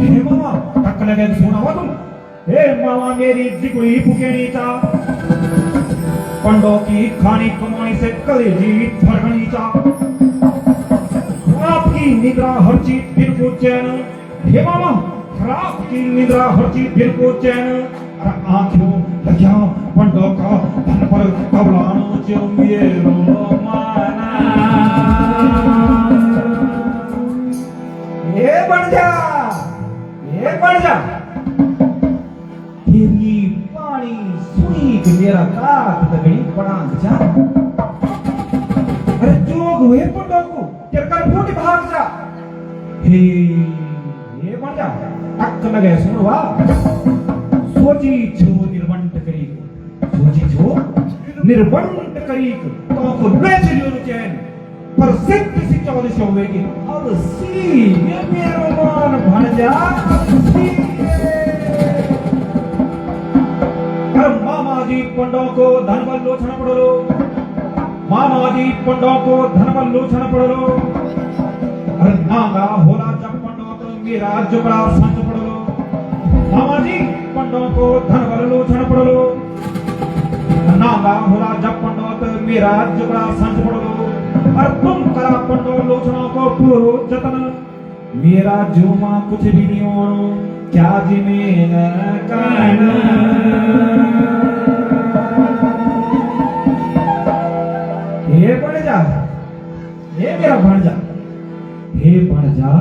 हे मामा टक लगे सुना हुआ तुम। हे मामा मेरी जिगुड़ी फुकेनीचा, पंडों की खानी कमानी से कलेजी फड़कनीचा। आपकी निद्रा हर चीज दिल को चैन। हे मामा आपकी निद्रा हर चीज दिल को चैन। आंखों लग्या पंडों का धन पर कबलानो जो मेरो माना। ये बढ़ जा तेरी पानी सुनी कि मेरा काट तगड़ी पड़ांग जा। अरे जोग हुए पंडों को तेरे कर फूट भाग जा। हे ये बढ़ जा टक लगे सुनवा। सोची छो निर्बंध करी, सोची छो निर्बंध करी तो को ले चलियो चैन पर सिद्ध सी 14 होगी। अब सी ये मेरो मान भण जा। मामा जी पंडों को धन बल लोचना पड़ो। मामा जी पंडों को धन बल लोचना पड़ो। अरे नागा होला जब पंडों तो मेरा जुगड़ा संत पड़ो। मामा जी पंडों को धन बल लोचना पड़ो। नागा होला जब पंडों तो मेरा जुगड़ा संत पड़ो। और तुम करा पंडों लोचना को पूरो जतन। मेरा जुमा कुछ भी नहीं हो क्या जी मेरा काना। हे बढ़ जा, हे मेरा बढ़ जा, हे बढ़ जा।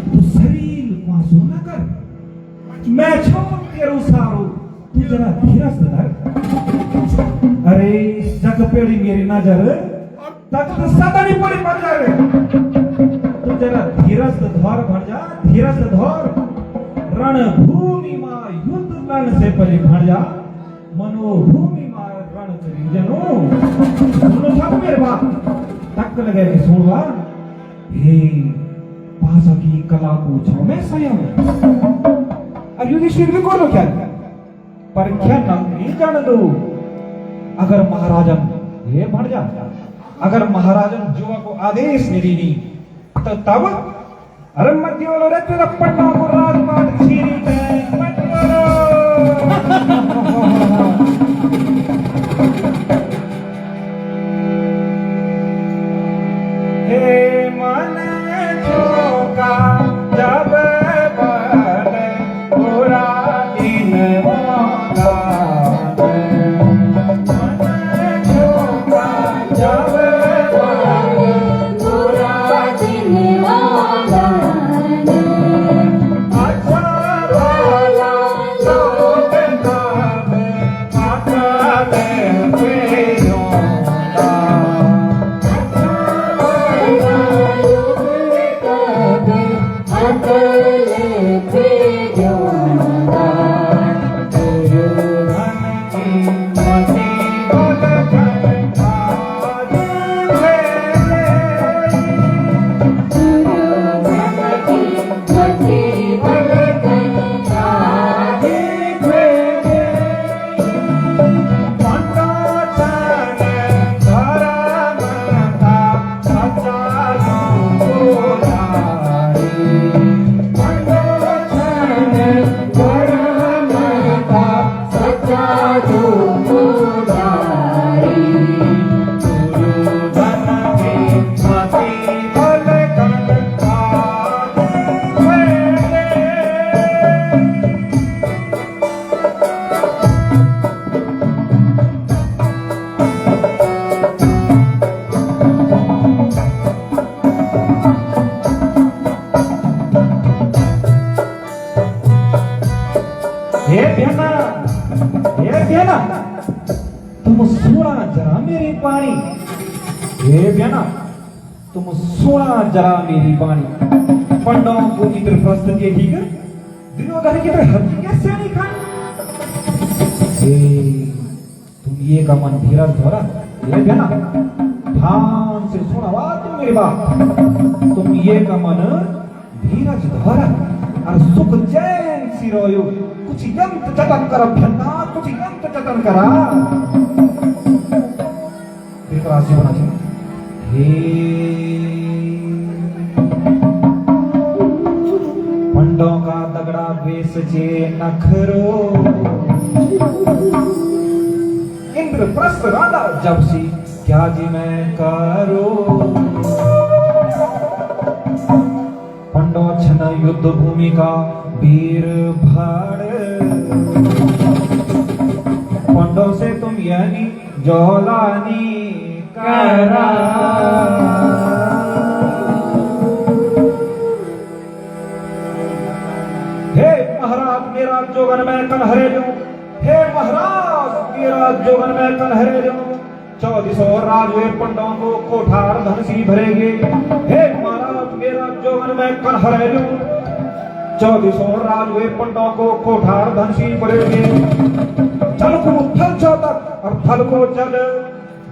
तू शरीर को सोना कर, मैं छोड़ तेरू सारू। तू जरा धीरज धर। अरे जग पेड़ी मेरी नजर तक तो सदा नहीं पड़ी पड़ जा रे। तू जरा धीरज धर बढ़ जा, धीरज धर। रणभूमि मां युद्ध रण से परे बढ़ जा। मनोभूमि मां रण करी जनो। सुनो सब मेरे बात टक लगे के सुनवा। हे भाषा की कला को छो में स्वयं। अब युधिष्ठिर भी बोलो क्या पर क्या नहीं जान दो। अगर महाराजन ये बढ़ जा, अगर महाराजन जुआ को आदेश नहीं दी तो तब अरे मत बोलो रे तेरा पन्ना को राजपाट छीनी है मत बोलो। हे मन जोगा जब बल पूरा दिन होगा। Okay. पानी। हे बहना तुम सुना जरा मेरी बाणी। पांडवों को इधर प्रस्तुत ये ठीक है, दुर्योधन की तरह हल्की कैसे नहीं खाई। तुम ये का मन धीरज धरा। ये बहना ध्यान से सुना बात तुम मेरी बात। तुम ये का मन धीरज धरा और सुख चैन सी रोयो। कुछ यंत्र चटन कर भन्ना, कुछ यंत्र चटन करा। राशि बना चाहिए। पंडों का दगड़ा बेस चे नखरो। इंद्रप्रस्थ राधा जब सी क्या जी मैं करो। पंडो छन युद्ध भूमि का वीर भाड़। पंडो से तुम यानी जौलानी करा। हे महाराज मेरा जोगन में कन हरे लूं। हे महाराज मेरा जोगन में कन हरे लूं। 1400 राजवे पंडों को कोठार धन सी भरेंगे। हे महाराज मेरा जोगन में कन हरे लूं। 1400 राजवे पंडों को कोठार धन सी भरेंगे। चल को थल चौतक और थल को चल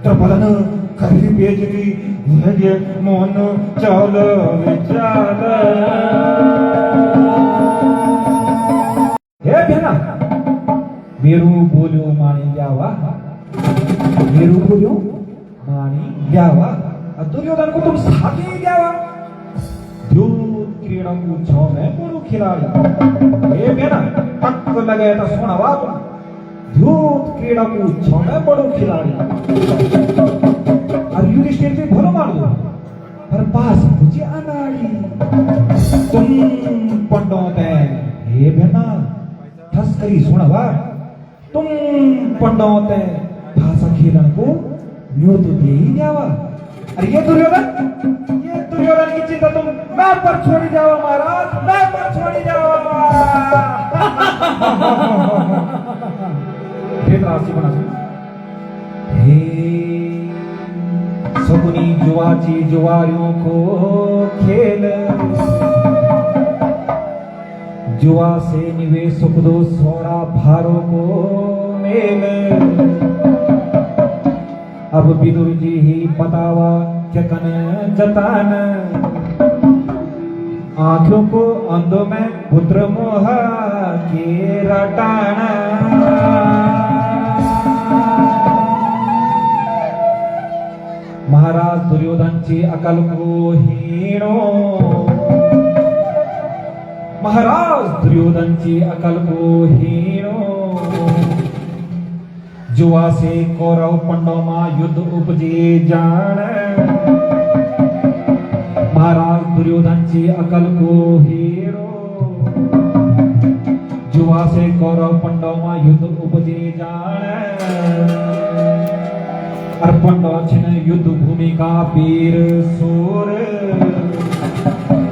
द्रपदन करी बेचती ये मोन चल विचार। हे बहना मेरू बोलो मानी जावा। मेरू बोलो मानी जावा। दुर्योधन को तुम साथी जावा। ध्रुव क्रीड़ा को छो में बोलो खिलाड़ी। हे बहना पक लगे तो सुना बात। ध्रुव क्रीड़ा को छो में बड़ो खिलाड़ी। और युधिष्ठिर से भलो मार दो पर पास मुझे अनाड़ी। तुम पंडों ते हे बहना ठसकरी सुनवा। तुम पंडों ते भाषा खेलन को यो तो दे ही जावा। अरे ये दुर्योधन की चिंता तुम मैं पर छोड़ी जाओ महाराज, मैं पर छोड़ी जाओ। राशि बना हे सगुनी जुआची जुआरियों को खेल। जुआ से निवे सुख दो सोरा भारों को मेल। अब विदुर जी ही बतावा चकन जतान। आंखों को अंधों में पुत्र मोह के रटाना। महाराज दुर्योधन ची अकल को हीणो। महाराज दुर्योधन ची अकल को हीणो। जुआ से कौरव पंडों मा युद्ध उपजे जान। महाराज दुर्योधन ची अकल को हीणो। जुआ से कौरव पंडों मा युद्ध उपजे जान। अर्पण छिन युद्ध भूमि का वीर सूर।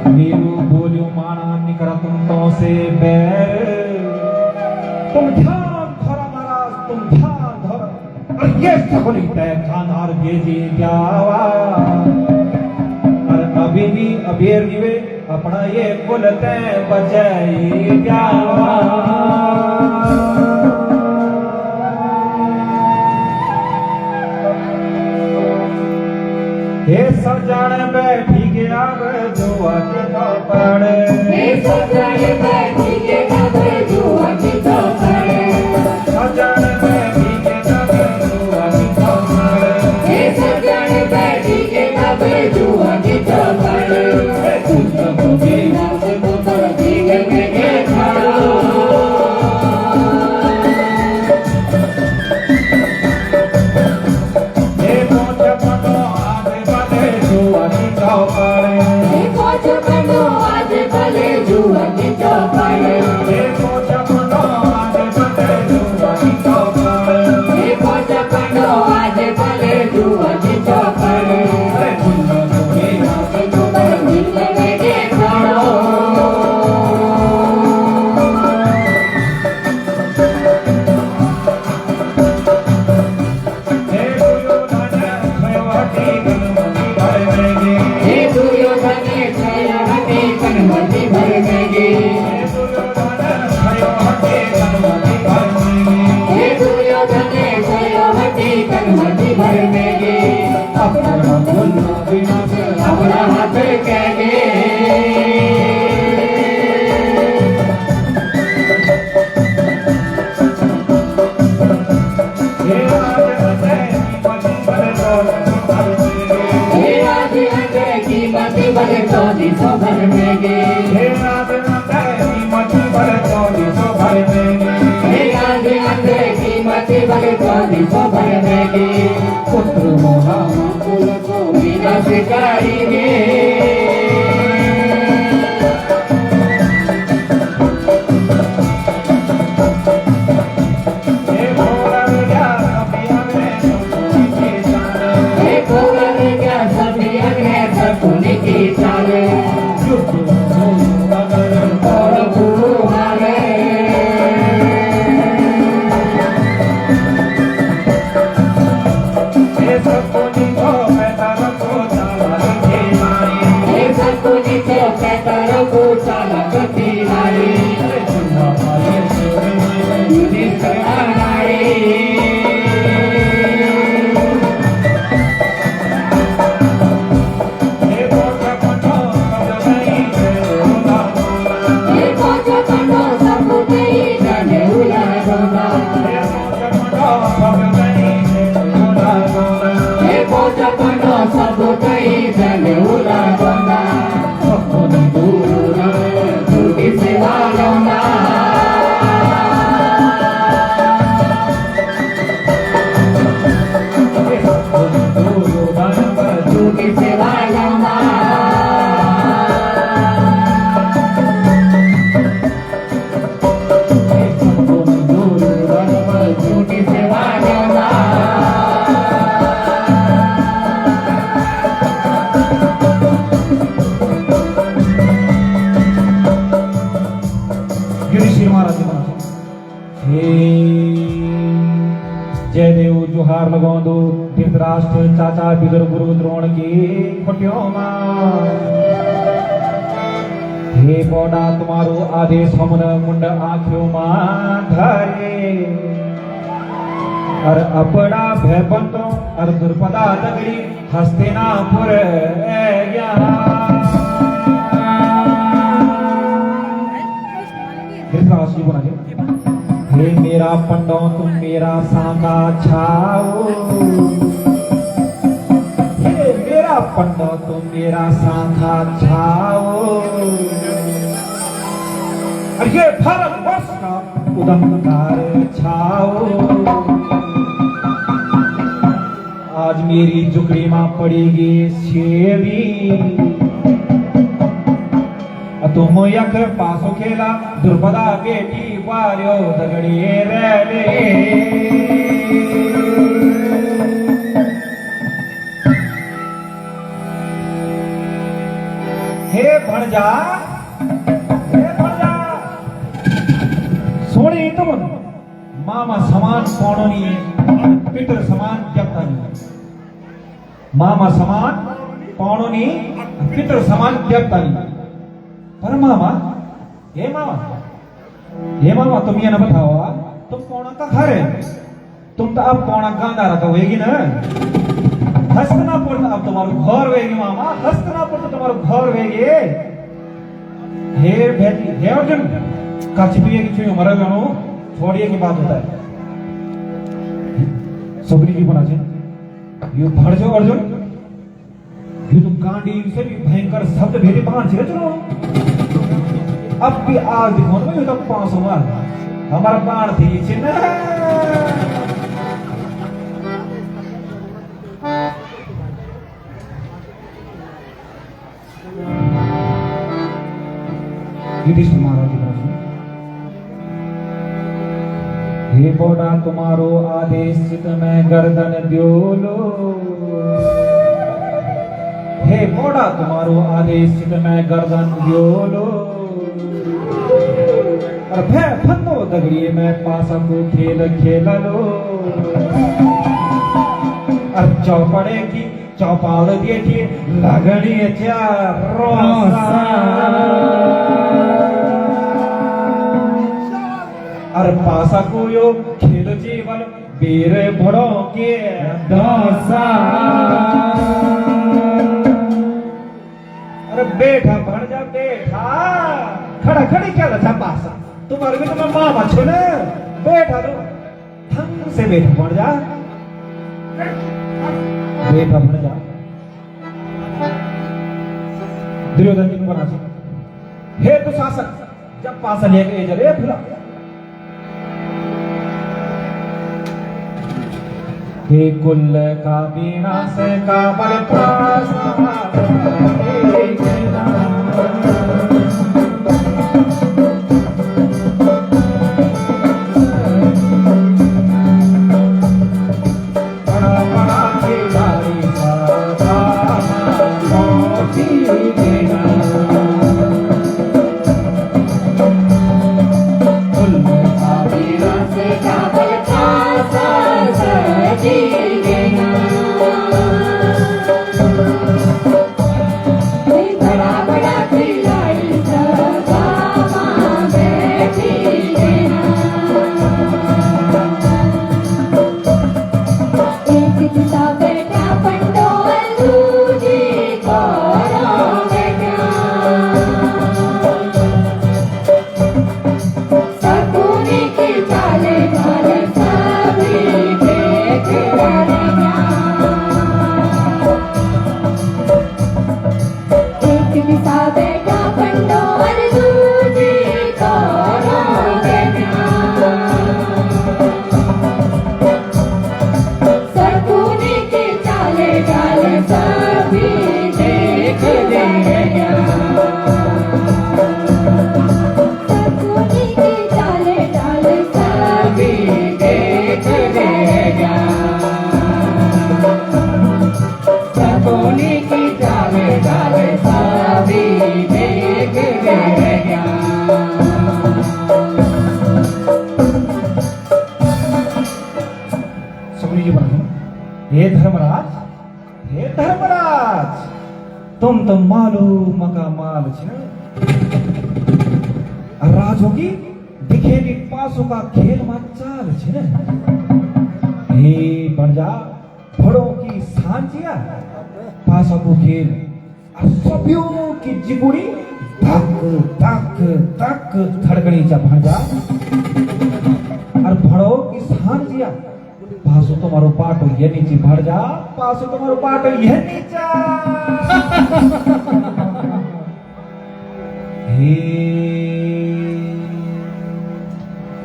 वीरू बोलियो माना निकर तुम तो से बैर। तुम ध्यान धरो महाराज, तुम ध्यान धरो। और ये सगुनी तय खानार भेजी जावा। और अभी भी अबेर निवे अपना ये कुल तय बचाई जावा। हे सजन बैठी गया जुआ की चौपड़। हे सजन बैठी गया जुआ की चौपड़। सजन बैठी गया जुआ की चौपड़। हे सजन बैठी गया जुआ की चौपड़। कुछ मुझे नाच पुत्र भीगे में खड़ो। भले 2400 भर देंगे। हे राधे राधे कीमत भले 2400 भर देंगे। हे राधे राधे कीमत भले 2400 भर देंगे। पुत्र मोहा कुल को बिना सिखाएंगे। जयदेव जुहार लगाओ दो धृतराष्ट्र चाचा बिगर गुरु द्रोण की खुटियों हे बौड़ा तुम्हारो आदेश हमन मुंड आँखों धरे और अपड़ा भय बंतो और दुर्पदा नगरी हस्तिनापुर धृतराष्ट्र बना दे। हे मेरा पंडो तुम मेरा सांगा छाओ। हे मेरा पंडो तुम मेरा सांगा छाओ। और ये भारतवर्ष का उदमकार छाओ। आज मेरी जुगड़ी मां पड़ेगी शेरी। तुम यक पासो खेला दुर्पदा बेटी वार्यो दगड़िए रेले। हे भणजा सोने तुम मामा समान पौणोनी पितर समान जपतानी। मामा समान पौणोनी पितर समान जपतानी। पर मामा ये मामा तुम ये ना बताओ तुम कौन का घर है। तुम तो अब कौन गांधा रखा होगी ना। हस्तनापुर तो अब तुम्हारा घर होगी मामा। हस्तनापुर तो तुम्हारा घर होगी। हे बेटी हे अर्जुन कच भी एक चीज मरा गया छोड़िए की बात होता है। सबरी जी बना ये भर जो अर्जुन ये तुम कांडी से भी भयंकर शब्द भेदे बाण से चलो। अब भी आज दिखो ना ये तो 500 बार हमारा बाण थी चिन्ह। युधिष्ठिर महाराज हे बौड़ा तुम्हारो आदेश चित में गर्दन द्योलो। हे बौड़ा तुम्हारो आदेश चित में गर्दन द्योलो। और भय फंदो दगड़िए में पासा को खेल खेला लो। और चौपड़े की चौपाल दिए थी लगनी और पासा को यो खेल जीवन वीर बड़ों के दोसा। अरे बेटा भर जा बेटा खड़ा खड़ी क्या लगा पासा तुम्हारे भी तुम्हें मामा छो ना। बेटा तो थंग से बेटा बढ़ जा। बेटा बढ़ जा दुर्योधन जी बना हे तो शासक जब पास लेके जरे फिर हे कुल का विनाश का बल हे धर्मराज तुम तो मालूम का माल राजोगी दिखेली पासों का खेल चाल हे बंजा बड़ों की सांचिया पासों को खेल सभ्यों की जिगुड़ी धक धक धक धड़कनी चा भंजा और बड़ों की सांचिया पासो तुम्हारो पाटो ये नीचे भर जा पासो तुम्हारो पाटो ये नीचा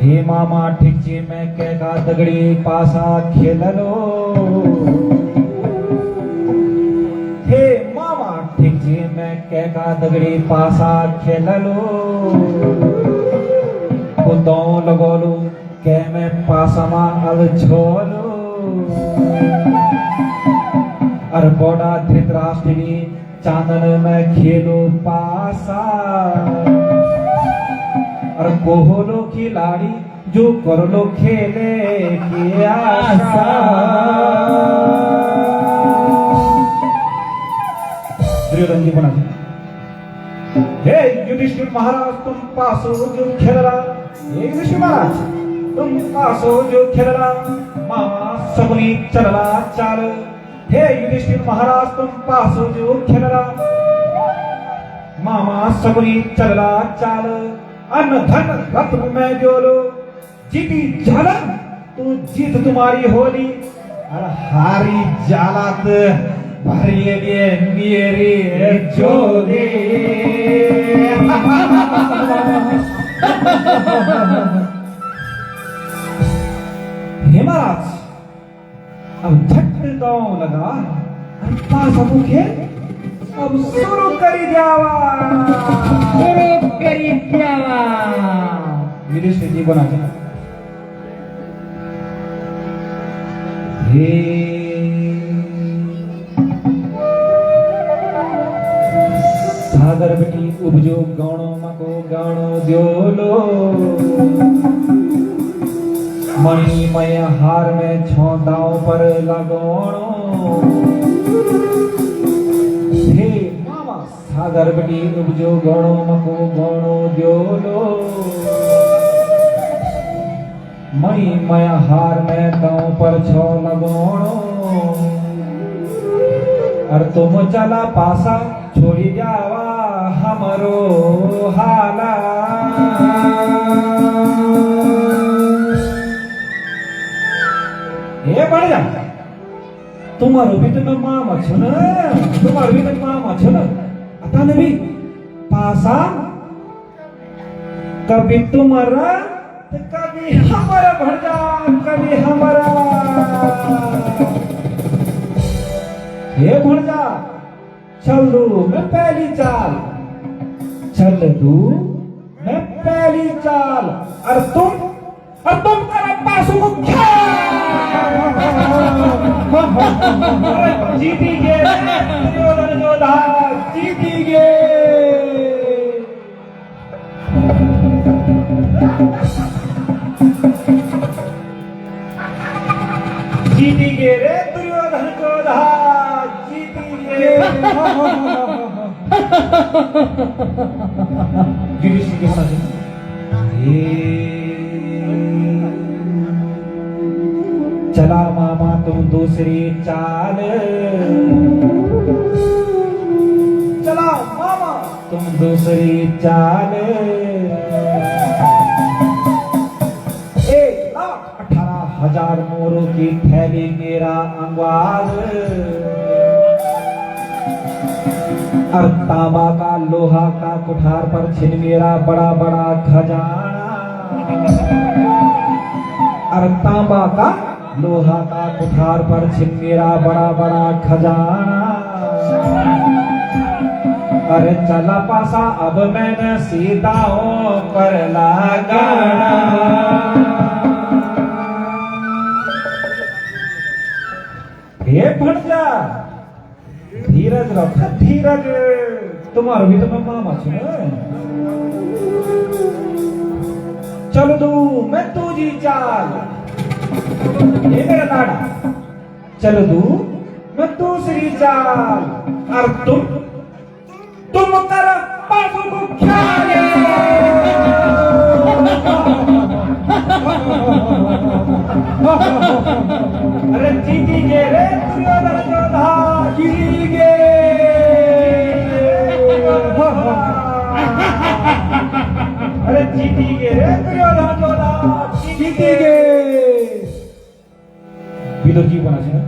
हे मामा ठीक छे मैं कहगा दगड़ी पासा खेललो हे मामा ठीक छे मैं कहगा दगड़ी पासा खेललो कुदो लगोलू के मैं पासमा अब छोड़ू और बड़ा धृतराष्ट्री चांदन में खेलो पासा और कोहलो खिलाड़ी जो कर लो खेले की आशा दुर्योधन जी बना हे युधिष्ठिर महाराज तुम पासो जो खेल रहा हे युधिष्ठिर महाराज तुम पासो जो खेल रहा मामा सगुनी चलला चाल हे युधिष्ठिर महाराज तुम पासो जो खेल रहा मामा सगुनी चलला चाल अन्न धन रत्न में जोलो जीती झालन तो जीत तुम्हारी होली और हारी जालत भरिए मेरी जोली हे महाराज अब झट गाँव लगा पास अब खेल अब शुरू करी जावा युधिष्ठिर जी बना चला हे सागर बेटी उपजो गाणो मको गाणो द्योलो मणिमय हार में छोदाओं पर लगोणो हे मामा सागर बेटी उपजो गाणो मको गाणो द्योलो मणिमय हार में दांव पर छो लगोणो और तुम चला पासा छोड़ी जावा हमरो हाला ये बढ़ जा तुम्हारो भी तो मामा छ न तुम्हारो भी तो मामा छ न आता नहीं पासा कभी तुम्हारा तो कभी हमारा भंजा कभी हमारा ये भंजा चल दू मैं पहली चाल चल दू मैं पहली चाल और तुम कर पासों को क्या जीतीगे दुर्योधन योद्धा जीतीगे जीतीगे रे दुर्योधन योद्धा जीतीगे युधिष्ठिर के होना चला मामा तुम दूसरी चाल चला मामा तुम दूसरी चाल 1,18,000 मोरों की थैली मेरा अंगवार और तांबा का लोहा का कुठार पर छिन मेरा बड़ा बड़ा खजाना और तांबा का लोहा का कुठार पर छिन मेरा बड़ा बड़ा खजाना अरे चला पासा अब मैंने सीताओं पर लगाना ये भंजा धीरज रख धीरज तुम्हारा भी तो मैं मामा सुन चलो तू मैं तुझी चाल ये मेरा लाड़ा चलो तू मैं दूसरी चाल और तुम कर पासों को ख्याले अरे जीतीगे रे दुर्योधन योद्धा जीतीगे अरे जीतीगे रे दुर्योधन योद्धा जीतीगे विदुर जी बना है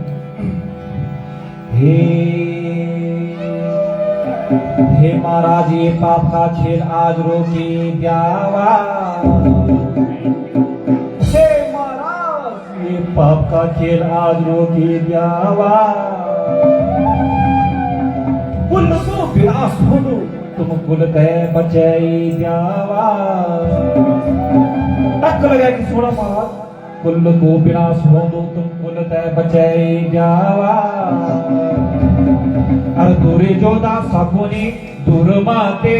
हे महाराज ये पाप का खेल आज रोके ब्यावा हे महाराज ये पाप का खेल आज रोके ब्यावा कुल को विनाश हो तुम कुल कह बचाई ब्यावा टक लगा कि सोना महाराज कुल को विनाश हो दो तुम कुल तय बचाई जावा अरे दूरे जोधा सकुनी दुर्माते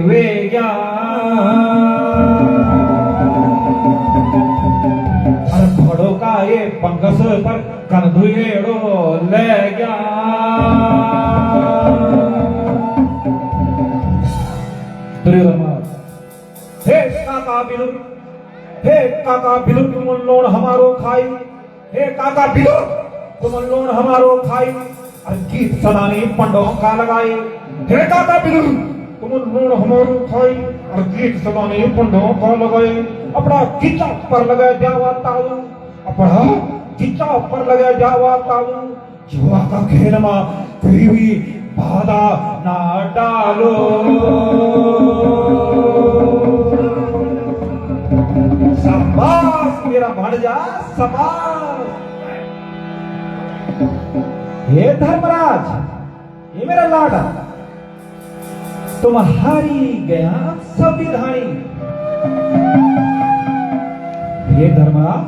वे अरे घोड़ों का ये पंकस पर कंधुएड़ो ले गया दुर्योधन हे काका बिलु हे काका बिलु तुम लोन हमारो खाई हे काका बिलु तुम लोन हमारो खाई और गीत सदानी पंडों का लगाई हे काका बिलु तुम लोन हमारो खाई और गीत सदानी पंडों का लगाई अपना गीता पर लगा जावा ताऊ अपना गीता पर लगा जावा ताऊ जुआ का खेल में कोई भी बाधा ना डालो शाबाश मेरा भांजा शाबाश हे धर्मराज ये मेरा लाडा तुम हारी गया संविधानी हे धर्मराज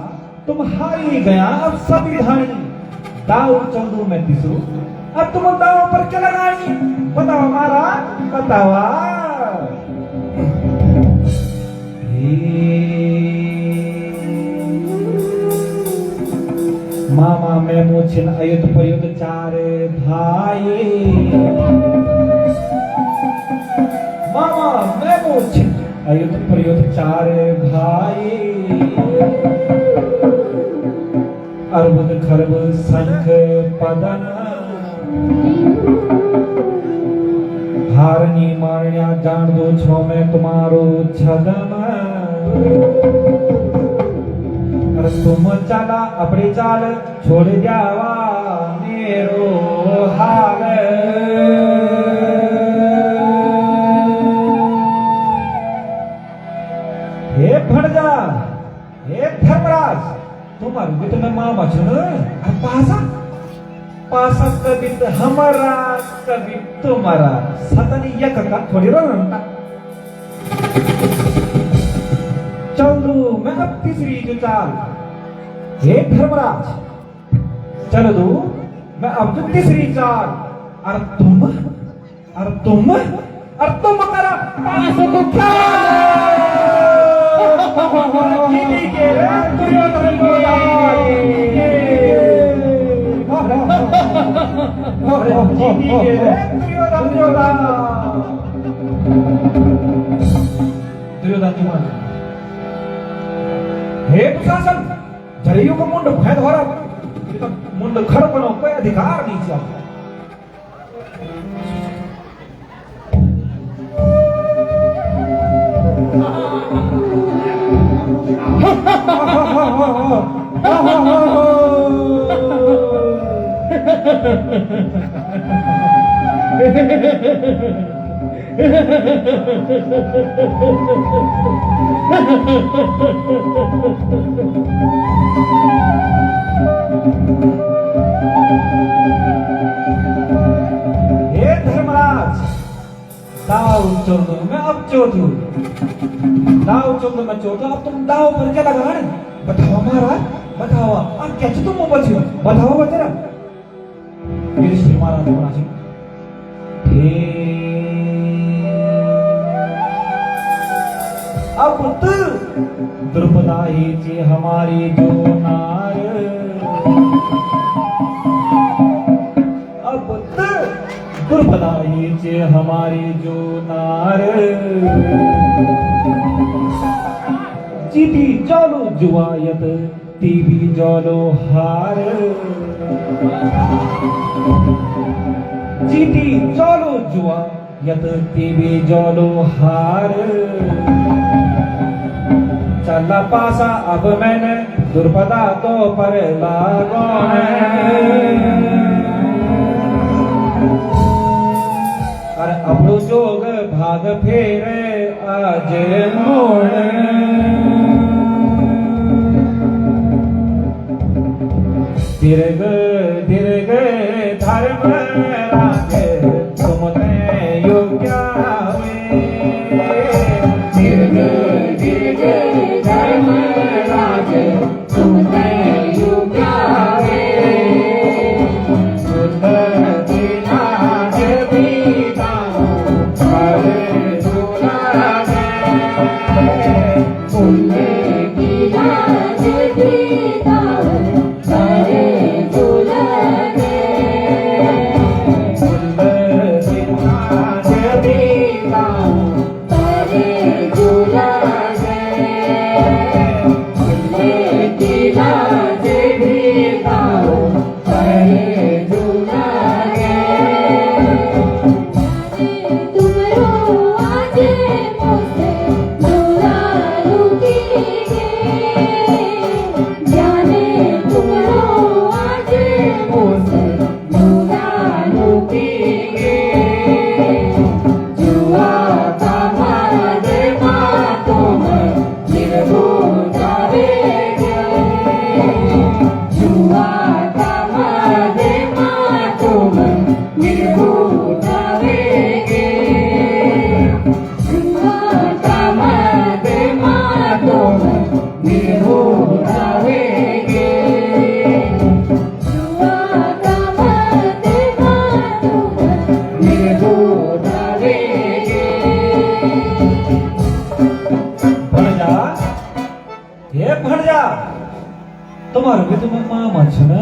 तुम हारी गया अब संविधानी दाऊ चंदू में तीसरू अब तुम दाव पर क्या लगाई बताओ महाराज बताओ मामा मैं मोचिन अयुध पयुध चार भाई मामा मैं मोचिन अयुध पयुध चार भाई अर्बुद खरब शंख पदन हारनी मारण्या जान दो छो में तुम्हारो छदम और तुम चला अपनी चाल छोड़ जावा मेरो हाल भी तो मैं मामा छु न पासा पासा कभी तो हमारा कभी तुम्हारा सतनी एक का थोड़ी रहता चल दू मैं अब तीसरी जो चाल हे धर्मराज चलो दू मैं अब जो तीसरी चाल और तुम करा पास को क्या जीती के रे दुर्योधन को जीती के रे दुर्योधन तुम्हारा हे प्रशासन जरियों का मुंड भैद हो रहा मुंड खड़पनो कोई अधिकार नहीं चाहिए धर्मराज दाव चोर मैं अब चोर हूँ दाव चोर मैं चोर अब तुम दाव पर क्या लगा रहे बताओ महाराज बताओ आप क्या तुम बचे हो बताओ बचरा युधिष्ठिर महाराज बोला जी अब तो द्रौपदा ही चे हमारी जो नार अब तो द्रौपदा ही चे हमारी जो नार जीती चलो जुआयत टीवी जलो हार जीती चलो जुआ यत टीवी जलो हार चला पासा अब मैंने द्रौपदा तो पर लागो अरे अब जोग भाग फेरे आज मोड़ दीर्घ दीर्घ धर्म राजे तुमने योग्य दीर्घ दीर्घ धर्म राजे तुमने योग्य शुद्ध दिनाज बीता हरे दुलारे पुण्य दिनाज बीता तुम्हारे भी तुम मामा छ न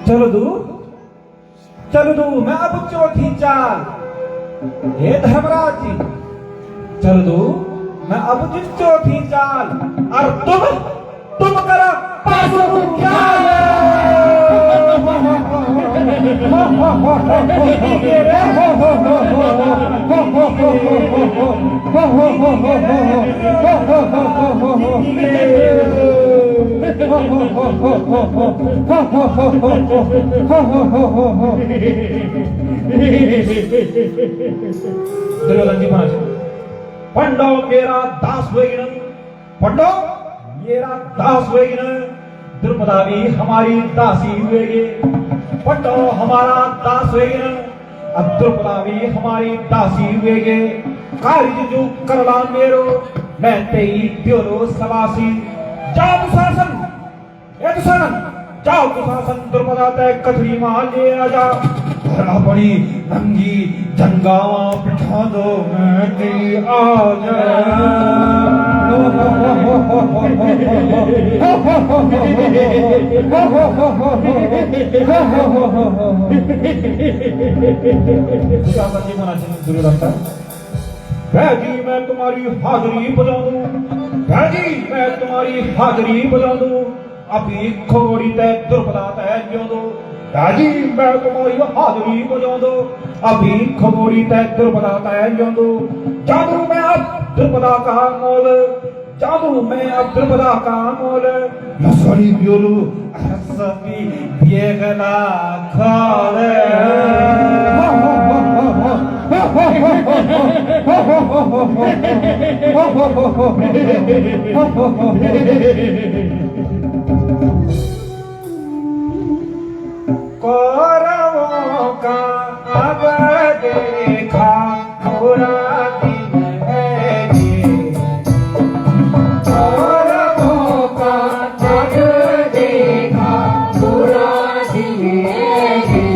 चलो दू मैं अब चौथी चाल हे धर्मराज जी चलो दू मैं अब चौथी चाल और तुम करा पासों को ख्याल दुर्योधन जी महाराज पंडव मेरा दास होएगी पंडव येरा दास वेगिन द्रुपदा भी हमारी दासी वेगे पट्टो हमारा दास वेगिन अब द्रुपदा भी हमारी दासी वेगे कार्य जो करला मेरो मैं तेई प्योरो सवासी जाओ दुशासन ए दुशासन जाओ दुशासन द्रुपदा ते कथरी माल ले आजा अपनी नंगी जंगावा बिठा दो मैं तेरी आजा बैजी मैं तुम्हारी हाजरी बजा दूं बैजी मैं तुम्हारी हाजरी बजा दूं अभी खोड़ी तय द्रुपदा तय जो दो बैजी मैं तुम्हारी हाजरी बजा दो अभी खोड़ी तय द्रुपदा तय जो दो जादू मैं अब द्रुपदा का मोल जादू मैं अब द्रुपदा का मोल लसड़ी ब्योलू असती बेगला खाले कौरवों का अब देखा बुरा दिन है ये कौरवों का अब देखा बुरा दिन है ये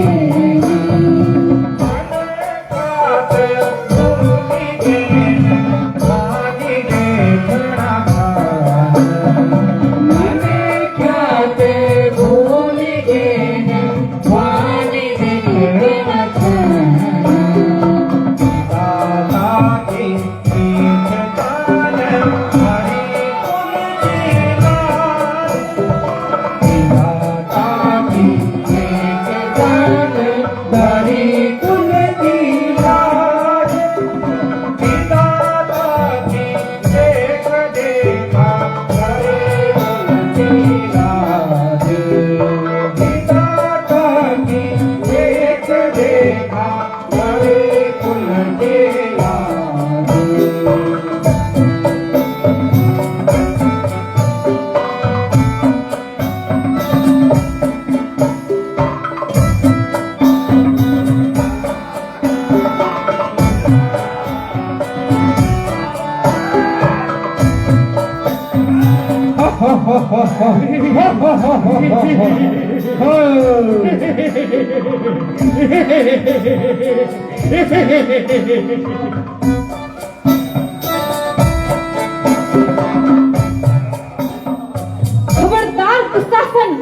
खबरदार दुशासन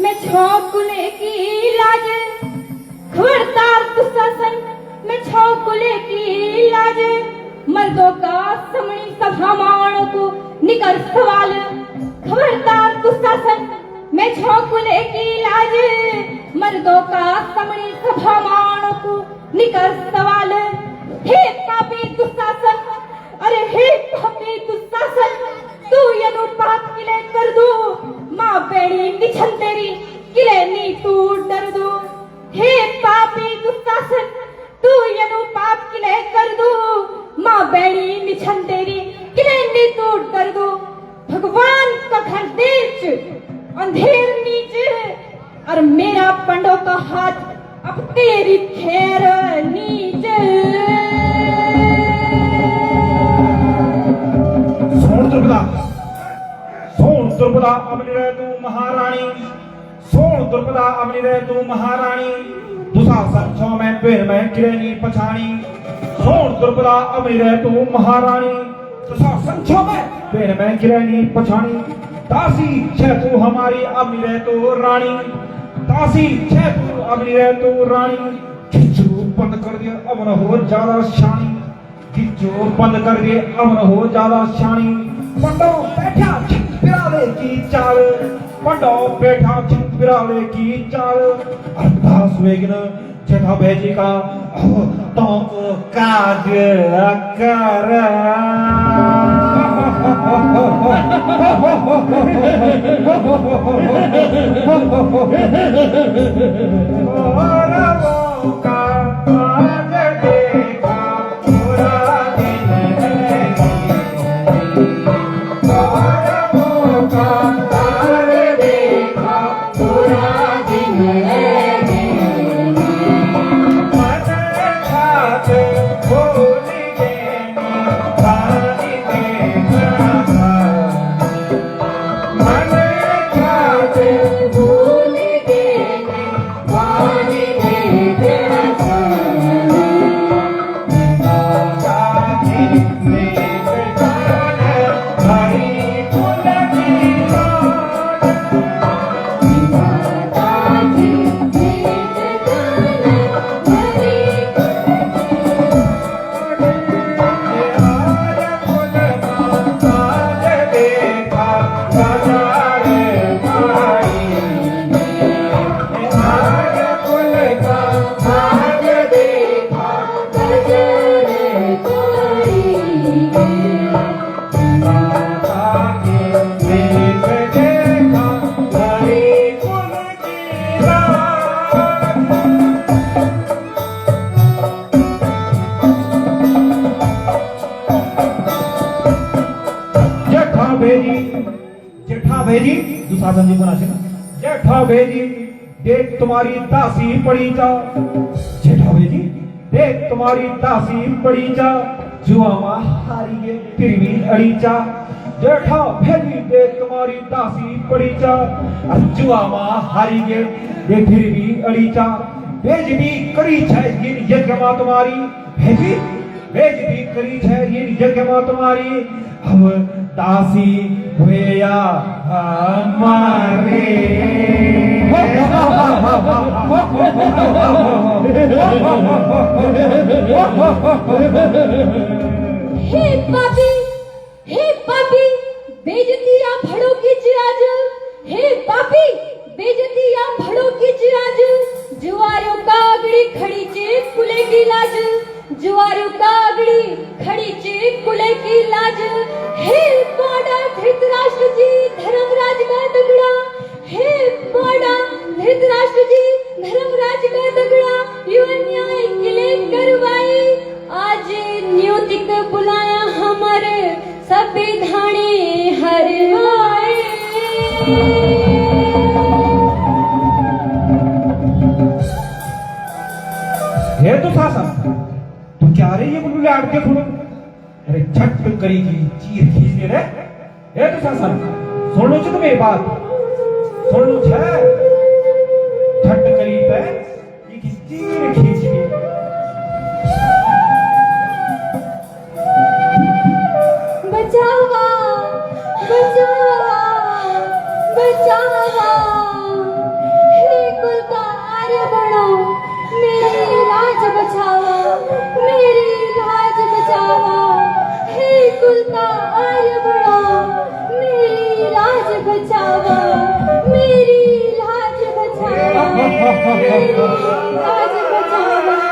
मैं छौकुले की लाज खबरदार दुशासन मैं छौकुले की लाज मर्दों का समणी सभा माणों को निकर सवाल खबरदार दुशासन मैं छौकुले की लाज मर्दों का समणी सभा माणों को निकर सवाल हे पापी दुशासन अरे हे पापी दुशासन तू अनुपात किले कर दो माँ बेड़ी निछन तेरी किले नी तू डर दो हे पापी दुशासन तू अनुपात किले कर दो माँ बेड़ी निछन तेरी किले नी तू डर दो भगवान का घर देच अंधेर नीचे और मेरा पंडों का हाथ अब तेरी खैर नीचे सोन द्रुपदा अपनी रह तू महारानी सोन द्रुपदा अपनी रह तू महारानी दुशासन छो में पेड़ में किरनी पछानी सोन द्रुपदा अपनी रह तू महारानी दुशासन छो में पेड़ में किरनी पछानी दासी छे तू हमारी अपनी रह तू रानी दासी छे तू अपनी रह तू रानी खिचू बंद कर दिया अब न हो ज्यादा शानी खिचू बंद कर दिए अब न हो ज्यादा शानी पंडो बैठा छिप बिराले की चाल पंडो बैठा छिप बिराले की चाल अरदास वेगन जेठा भेजी का तो काज कर कौरवों का आज देखा बुरा दिन है भेजी दुशासन जी को नाचे ना जेठा भेजी देख तुम्हारी दासी पड़ी जा जेठा भेजी देख तुम्हारी दासी पड़ी जा जुआ हारी गे फिर भी अड़ी जा जेठा भेजी देख तुम्हारी दासी पड़ी जा जुआ हारी गे देख फिर भी अड़ी जा भेज भी करी है इन यज्ञ मां तुम्हारी भेजी भेज भी करी है इन यज्ञ मां तुम्हारी अब दासी हुए या हमारे हे पापी बेइज्जतियां भड़ो की आज हे पापी बेइज्जतियां भड़ो की आज जुआरों का अगड़ी खड़ी चे कुले की लाज जुआरों का अगड़ी खड़ी चे कुले की लाज हे बड़ा धृतराष्ट्र जी धर्मराज का तगड़ा हे बड़ा धृतराष्ट्र जी धर्मराज का तगड़ा यू अन्याय किले करवाई आज नियोतिक बुलाया हमारे सभी धाने हरवाए हे तो शासन तू क्या रे ये बुलबुले आड़ के खुलो अरे झट करेगी चीर खींचने रे हे तो शासन सुन लो तो मेरी बात सुन लो छे झट करी पे ये की चीर खींचनी बचावा बचावा बचावा हे कुल का आर्य बनो मेरी लाज बचावा मेरी लाज बचावा हे कुल का आर्य बनो मेरी लाज बचावा मेरी लाज बचावा मेरी लाज बचावा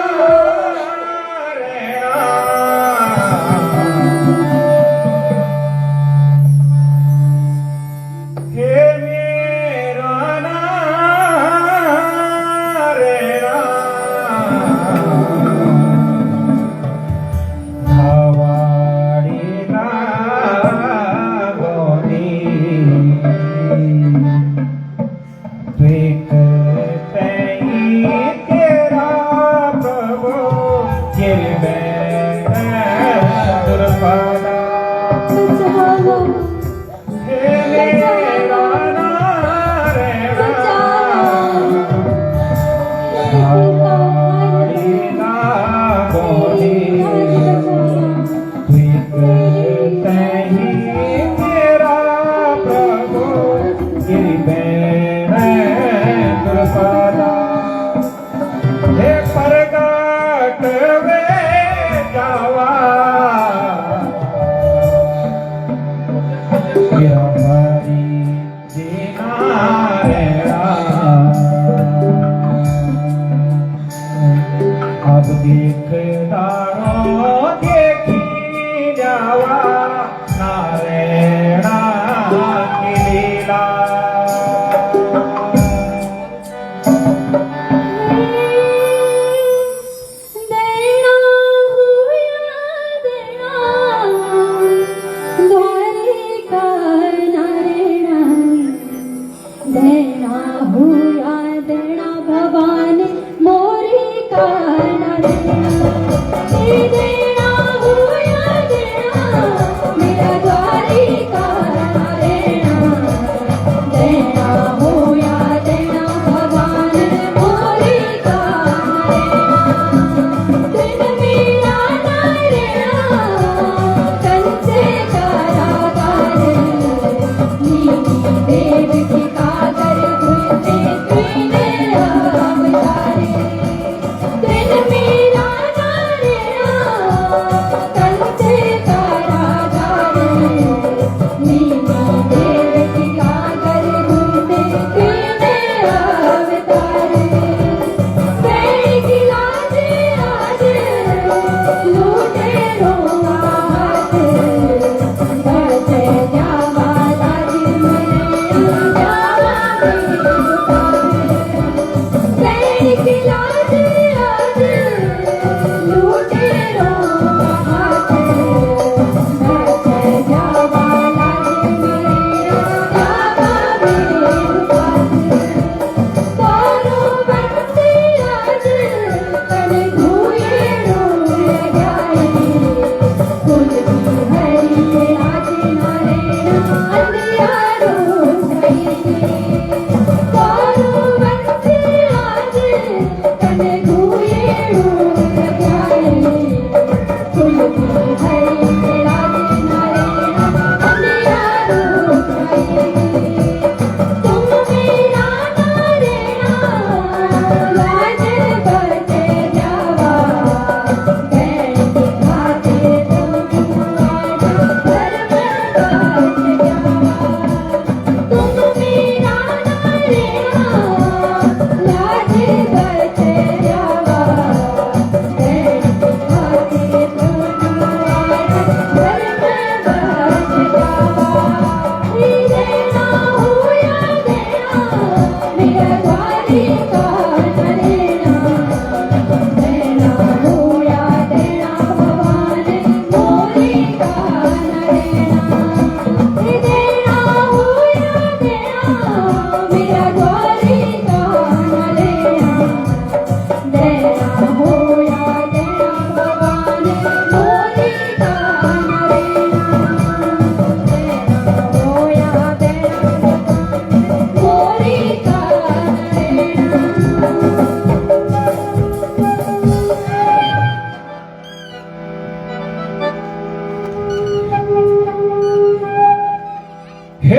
हे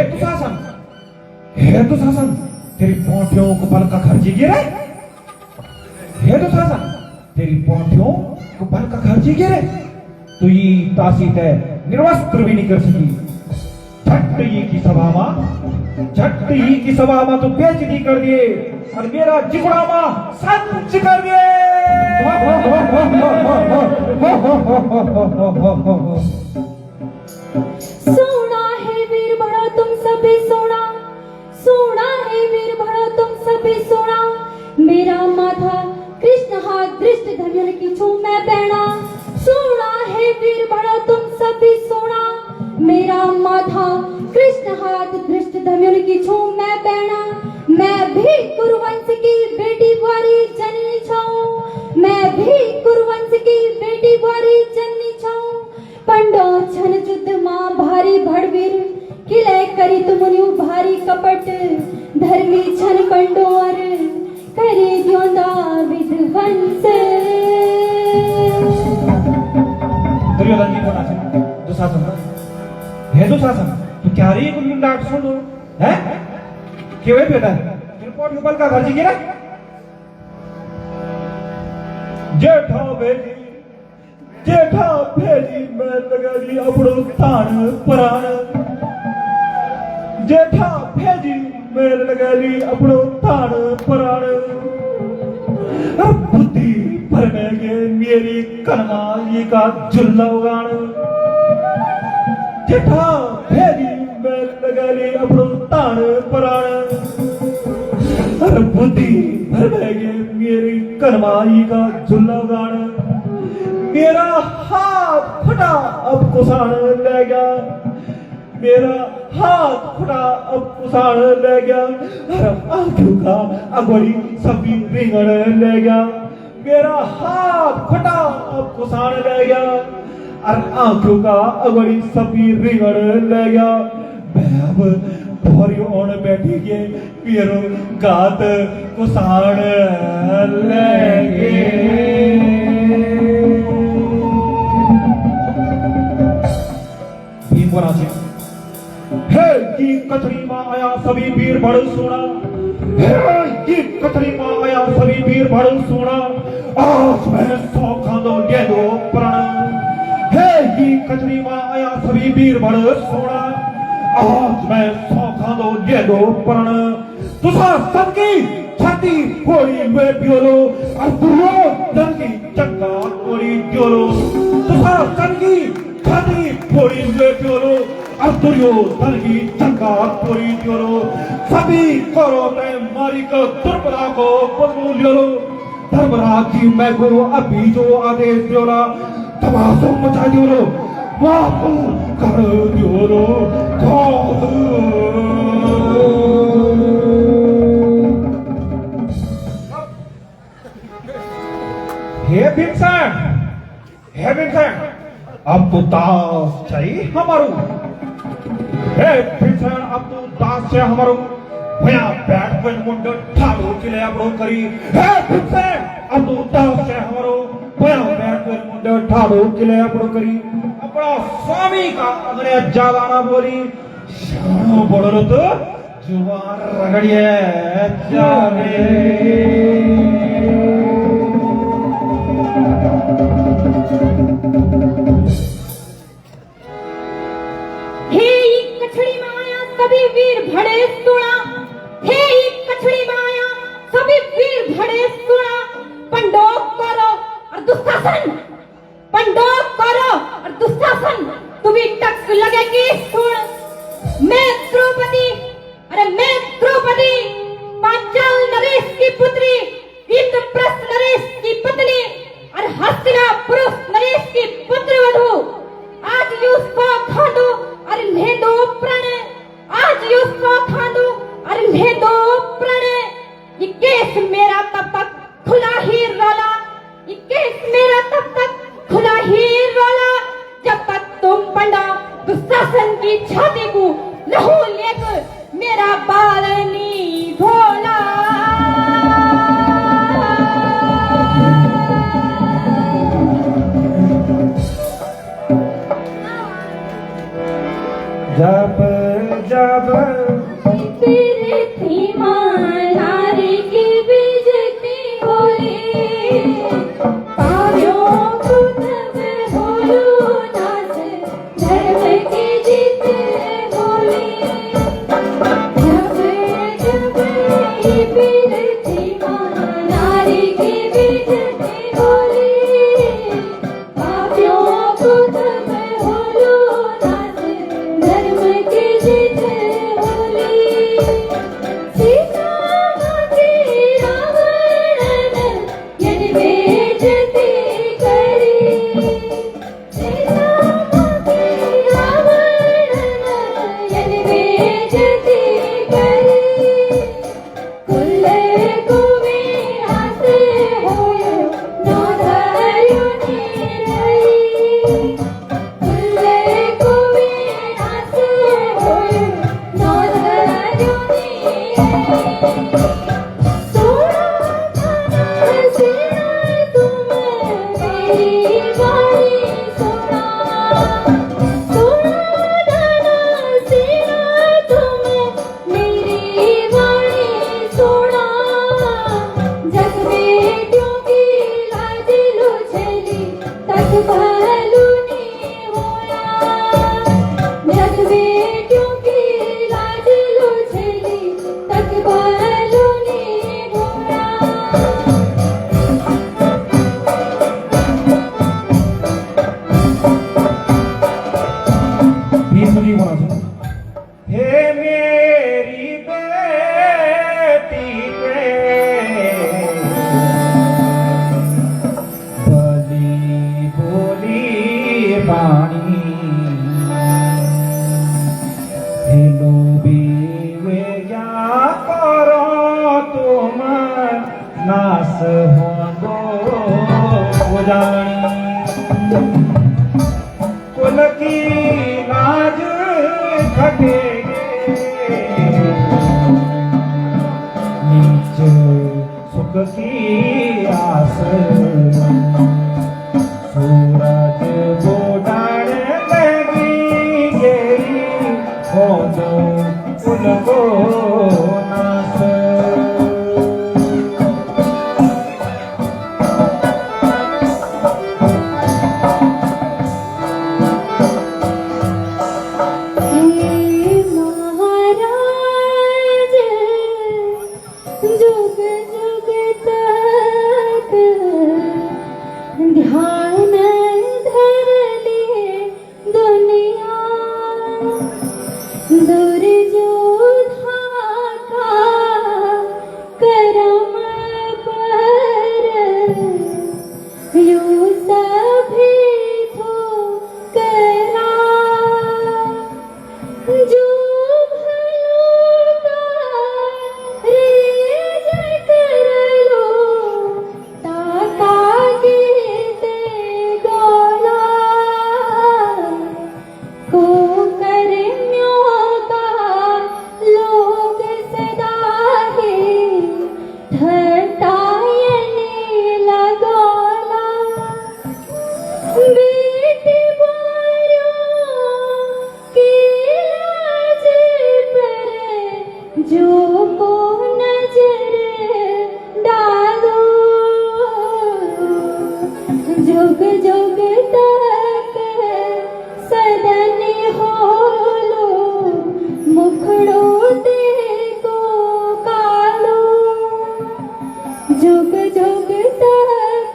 दुशासन, हे दुशासन, तेरी पोंटियों को बल का खर्ची गिरे। हे दुशासन, तेरी पोंटियों को बल का खर्ची गिरे। तू ये तासी तय निर्वस्त्र भी नहीं कर सकी। झट ही की सभा में तो बेइज्जती कर दिए और मेरा जिगड़ा मां संच कर दिए। सोना है वीर बड़ा तुम सभी सोना, सोना है वीर बड़ा तुम सभी सोना। मेरा माथा कृष्ण हाथ दृष्ट धनुर की छू मैं बहना। सोना है वीर बड़ा तुम सभी सोना। मेरा माथा कृष्ण हाथ दृष्ट धनुर की छू मैं बहना। मैं भी कुरुवंश की बेटी वारी जननी छाऊं। मैं भी कुरुवंश की बेटी वारी जननी छाऊं। पंडो छन युद्ध मां भारी भड़वीर किले करी तुमन्यु भारी कपट। धर्मी छन पंडो और करे द्योंदा विध्वंस। दुर्योधन जी को नाचे दुशासन, हे दुशासन, तू क्या रही है डांट सुन है? क्यों है बेटा? रिपोर्ट ऊपर का खर्ची गिरा। जेठा भेजी मैं लगा दी अपनो तान प्राण। जेठा भेजी मैं लगा दी अपनो तान प्राण। बुद्धि पर मेरी कनमाली का जुल्ला उगान। जेठा भेजी मैं लगा ली अपनो तान प्राण। बुद्धि भर मेरी कनमाई का जुल्ला उगान। मेरा हाथ फटा अब कुसाण ले गया। मेरा हाथ फटा अब कुसाण ले गया। आंखों का अगड़ी सभी रिंगण ले गया। मेरा हाथ फटा अब कुसाण ले गया। और आंखों का अगड़ी सभी रिंगण ले गया। मैं अब भोरी ओण बैठी के पेरो गात कुसाण ले गए। हे की कथरी मां आया सभी वीर बड़ सोना। हे की कथरी मां आया सभी वीर बड़ सोना। आज मैं सौ खांदो ले दो प्राण। हे की कथरी मां आया सभी वीर बड़ सोना। आज मैं सौ खांदो ले दो प्राण। दुशासन की छाती फोड़ी हुए प्योलो और दुर्योधन की चंगा फोड़ी प्योलो। दुशासन की छाती फोड़ी हुए प्योलो और दुर्योधन की चंगा फोड़ी प्योलो। सभी करो मैं मारी को दुर्बला को बदलू लियो। धर्मराज जी मैं गुरु अभी जो आदेश दियोला तमाशो मचा दियो। माफ कर दियो। हे भीमसेन, हे भीमसेन, अब तो दास चाहिए हमारू। हे भीमसेन, अब तो दास से हमारू। भैया बैठ पर मुंड ठाड़ो किले अपड़ो करी। हे भीमसेन, अब तो दास से हमारू। भैया बैठ पर मुंड ठाड़ो किले अपड़ो करी। अपना स्वामी का अगले ज्यादा ना बोली। शानो बड़ो तो जुबान रगड़िए जाने। सभी वीर भड़े सुना। हे कछड़ी माया सभी वीर भड़े सुना। पंडोक करो और दुशासन, पंडोक करो और दुशासन तुम्हें टक लगेगी। सुन, मैं द्रौपदी, अरे मैं द्रौपदी, पांचाल नरेश की पुत्री, इंद्रप्रस्थ नरेश की पत्नी और हस्तिना पुरुष नरेश की पुत्रवधू आज यूसुफ खांदो और इन्हें दो प्रणय। आज यूसुफ खांदो और इन्हें दो प्रणय। ये केस मेरा तब तक खुला ही रोला। ये केस मेरा तब तक खुला ही रोला जब तक तुम पंडा दुशासन की छाती को लहू लेकर मेरा बाल नहीं धोला। दास होंदो पुजाणी कुल की लाज खटेगे नीच सुख की आस सूरज बुढ़ाण लगी गेरी हो दो उनको नास ध्यान धर ले दुनिया दुर्योधा का करम पर यूं सभी तो करा जो भलों का रेज कर लो ताका गीत गोला को करम्यों का लोग सदा ही ठटायने लगोला बेटी बारियों की लाज पर जो को नजर डालो जुग जुग तक सदन होलो मुखड़ो देखो कालो जुग जुग तक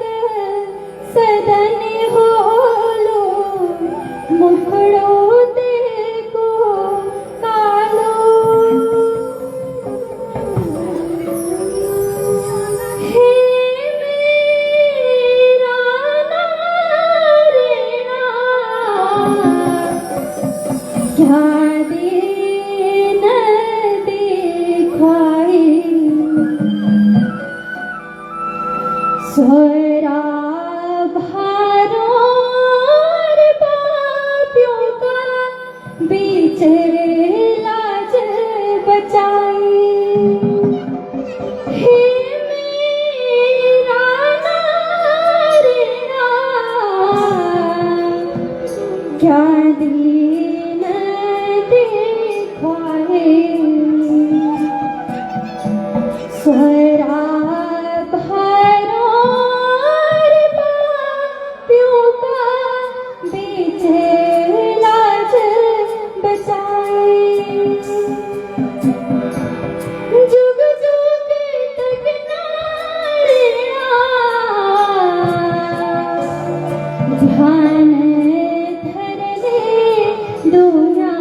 सदन होलो मुखड़ो देखो कालो हे मेरा नारिणा क्या दीन दिखाई स्वरा भारों और पापियों का बीच लाज बचाई हे मेरा नारिणा क्या दीन दिखाए स्वरा भारों और पापियों का बीच लाज बचाए जुग जुग तक नारिणा ध्यान धर ले दुनिया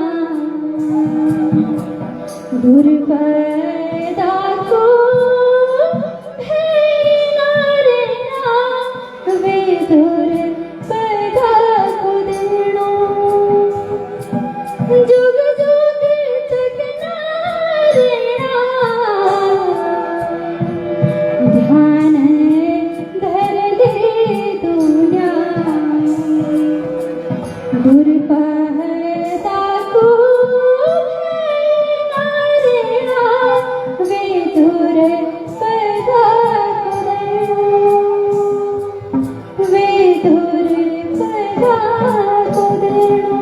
दुर्पदा को भेना रेना वे दुर्पदा को देनो जुग जुग तक नारिणा ध्यान धर ले दुनिया दुर्पदा को भेना रेना वे दुर्पदा को देनो वे दुर्पदा को देनो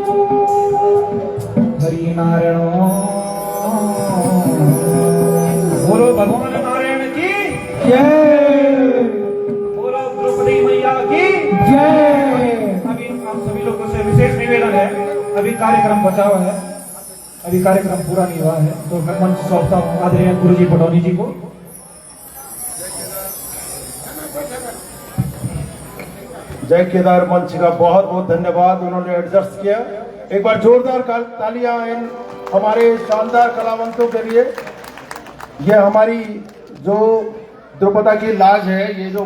हरि नारायण बोलो भगवान नारायण की जय बोलो द्रौपदी मैया की जय अभी आप सभी लोगों से विशेष निवेदन है अभी कार्यक्रम बचा हुआ है अभी कार्यक्रम पूरा नहीं हुआ है तो मैं मंच सौंपता हूँ आदरणीय गुरुजी पटौनी जी को जय केदार मंच का बहुत बहुत धन्यवाद उन्होंने एडजस्ट किया एक बार जोरदार तालियां इन हमारे शानदार कलावंतों के लिए ये हमारी जो द्रुपदा की लाज है ये जो